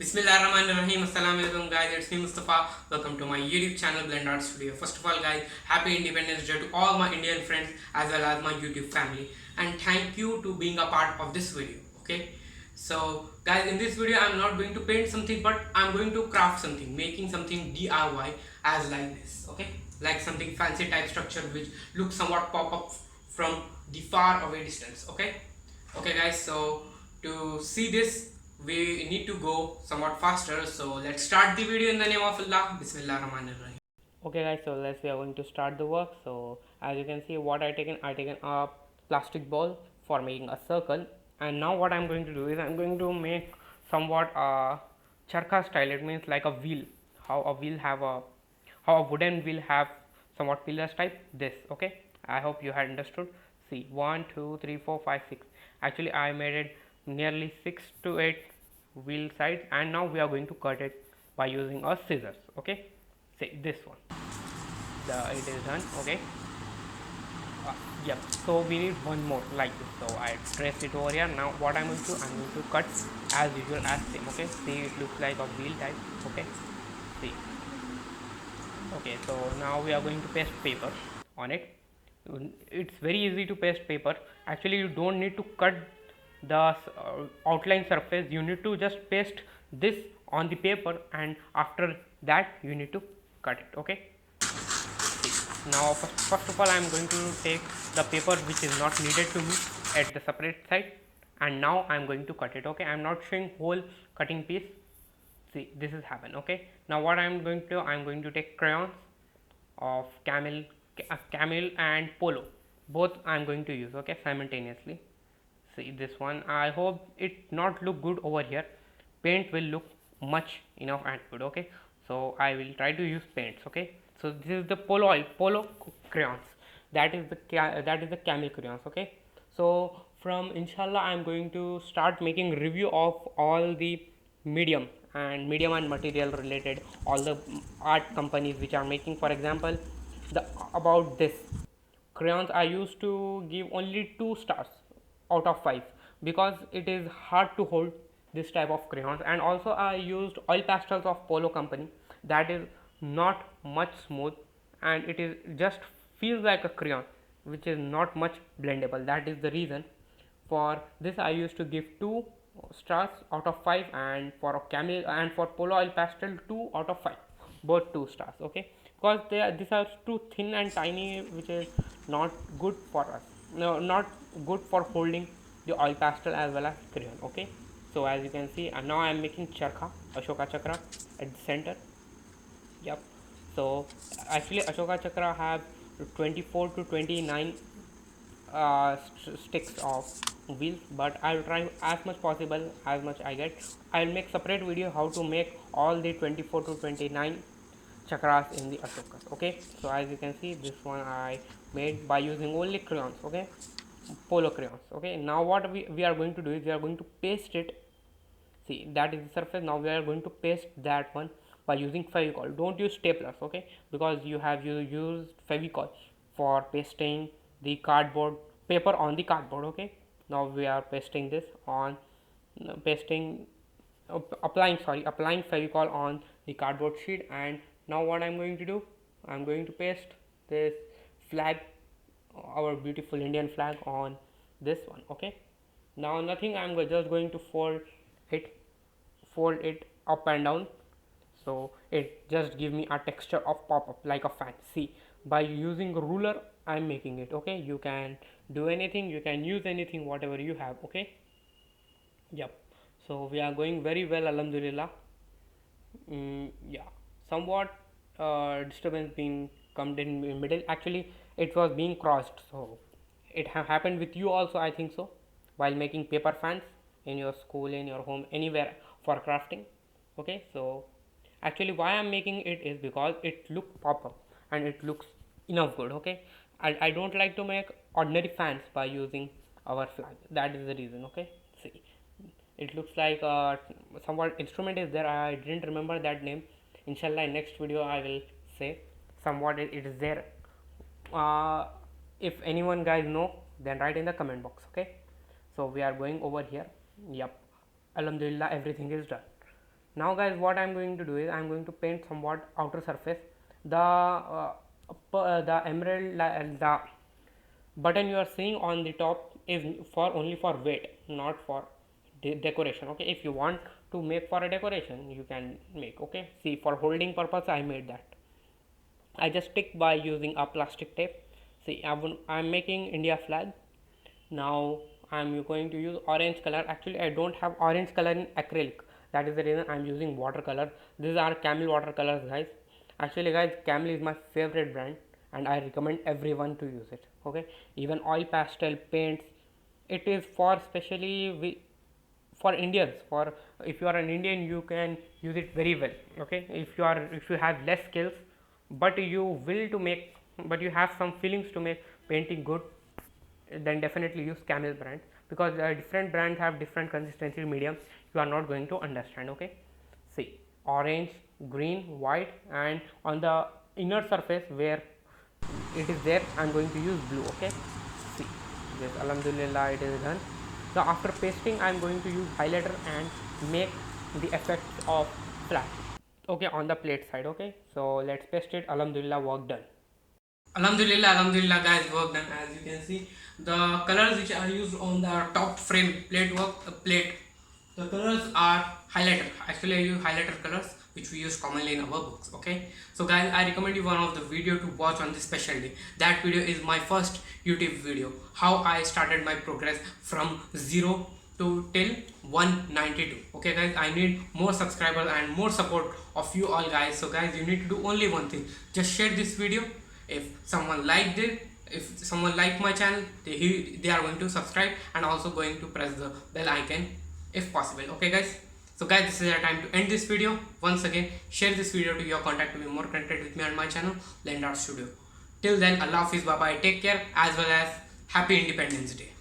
Bismillahirrahmanirrahim. Assalamualaikum guys, it's me Mustafa. Welcome to my YouTube channel Blend Art Studio. First of all guys, happy Independence Day to all my Indian friends as well as my YouTube family, and thank you to being a part of this video. Okay, so guys, in this video I'm not going to paint something, but I'm going to craft something, making something DIY as like this. Okay, like something fancy type structure which looks somewhat pop up from the far away distance. Okay guys, so to see this we need to go somewhat faster, so let's start the video in the name of Allah. Bismillah Rahman Rahim. Okay guys, so we are going to start the work. So as you can see, what I taken a plastic ball for making a circle, and now what I'm going to do is I'm going to make somewhat a charkha style. It means like a wheel, how a wooden wheel have somewhat pillars type this. Okay, I hope you had understood. See, 1 2 3 4 5 6, actually I made it nearly 6 to 8 wheel sides, and now we are going to cut it by using a scissors. Okay, say this one, it is done. Okay, yep, so we need one more like this, so I trace it over here. Now what I'm going to cut as usual as same. Okay, see, it looks like a wheel type. Okay, see, okay, so now we are going to paste paper on it. It's very easy to paste paper. Actually you don't need to cut the outline surface, you need to just paste this on the paper, and after that you need to cut it. Okay, now first of all I am going to take the paper which is not needed to me at the separate side, and now I am going to cut it. Okay, I am not showing whole cutting piece. See, this is happen. Okay, now what I am going to do, I am going to take crayons of camel and polo, both I am going to use. Okay, simultaneously. See this one, I hope it not look good over here, paint will look much enough and good. Okay, so I will try to use paints. Okay, so this is the polo crayons, that is the camel crayons. Okay, so from inshallah I am going to start making review of all the medium and material related, all the art companies which are making. For example, the about this crayons I used to give only 2 stars out of 5 because it is hard to hold this type of crayons, and also I used oil pastels of polo company, that is not much smooth, and it is just feels like a crayon which is not much blendable. That is the reason for this I used to give 2 stars out of 5, and for a camel and for polo oil pastel 2 out of 5, both 2 stars. Okay, because these are too thin and tiny, which is not good for us, no, not good for holding the oil pastel as well as crayon. Okay, so as you can see, and now I am making charkha, ashoka chakra at the center. Yep, so actually ashoka chakra have 24 to 29 sticks of wheels, but I'll try as much possible as much I get. I'll make separate video how to make all the 24 to 29 chakras in the ashokas. Okay, so as you can see, this one I made by using only crayons. Okay, polo crayons. Okay, now what we are going to do is we are going to paste it. See, that is the surface. Now we are going to paste that one by using Fevicol. Don't use staplers. Okay, because you used Fevicol for pasting the cardboard paper on the cardboard. Okay, now we are pasting this on pasting applying Fevicol on the cardboard sheet. And now what I'm going to do, I'm going to paste this flag, our beautiful Indian flag, on this one. Okay, now nothing, I'm just going to it fold it up and down, so it just give me a texture of pop-up like a fan. See, by using ruler I'm making it. Okay, you can do anything, you can use anything whatever you have. Okay, yep, so we are going very well, alhamdulillah. Yeah, somewhat disturbance being come in middle. Actually it was being crossed, so it have happened with you also, I think so, while making paper fans in your school, in your home, anywhere for crafting. Okay, so actually why I'm making it is because it look proper and it looks enough good. Okay, I don't like to make ordinary fans by using our flag, that is the reason. Okay, see, it looks like somewhat instrument is there, I didn't remember that name. Inshallah in next video I will say somewhat it is there. uh, if anyone guys know, then write in the comment box. Okay, so we are going over here. Yep, alhamdulillah everything is done. Now guys, what I'm going to do is I'm going to paint somewhat outer surface. The emerald, the button you are seeing on the top is for only for weight, not for decoration. Okay, if you want to make for a decoration, you can make. Okay, see, for holding purpose I made that. I just stick by using a plastic tape. See, I'm making India flag. Now I'm going to use orange color. Actually, I don't have orange color in acrylic. That is the reason I'm using watercolor. These are Camel watercolors, guys. Actually, guys, Camel is my favorite brand, and I recommend everyone to use it. Okay, even oil pastel paints. It is for specially for Indians. For if you are an Indian, you can use it very well. Okay, if you have less skills, but you will to make, but you have some feelings to make painting good, then definitely use Camel brand, because different brands have different consistency mediums. You are not going to understand. Okay, see, orange, green, white, and on the inner surface where it is there, I am going to use blue. Okay, see this, alhamdulillah, it is done. So after pasting, I am going to use highlighter and make the effects of flash. Okay, on the plate side. Okay, so let's paste it. Alhamdulillah, work done. Alhamdulillah, guys, work done. As you can see, the colors which are used on the top frame plate, the colors are highlighter. Actually, I use highlighter colors which we use commonly in our books. Okay, so guys, I recommend you one of the video to watch on this special day. That video is my first YouTube video, how I started my progress from 0 to till 192. Okay guys, I need more subscribers and more support of you all guys. So guys, you need to do only one thing: just share this video. If someone liked it, if someone liked my channel, they are going to subscribe and also going to press the bell icon if possible. Okay guys, so guys, this is the time to end this video. Once again, share this video to your contact to be more connected with me and my channel, Land Art Studio. Till then, Allah Hafiz, bye bye, take care, as well as happy Independence Day.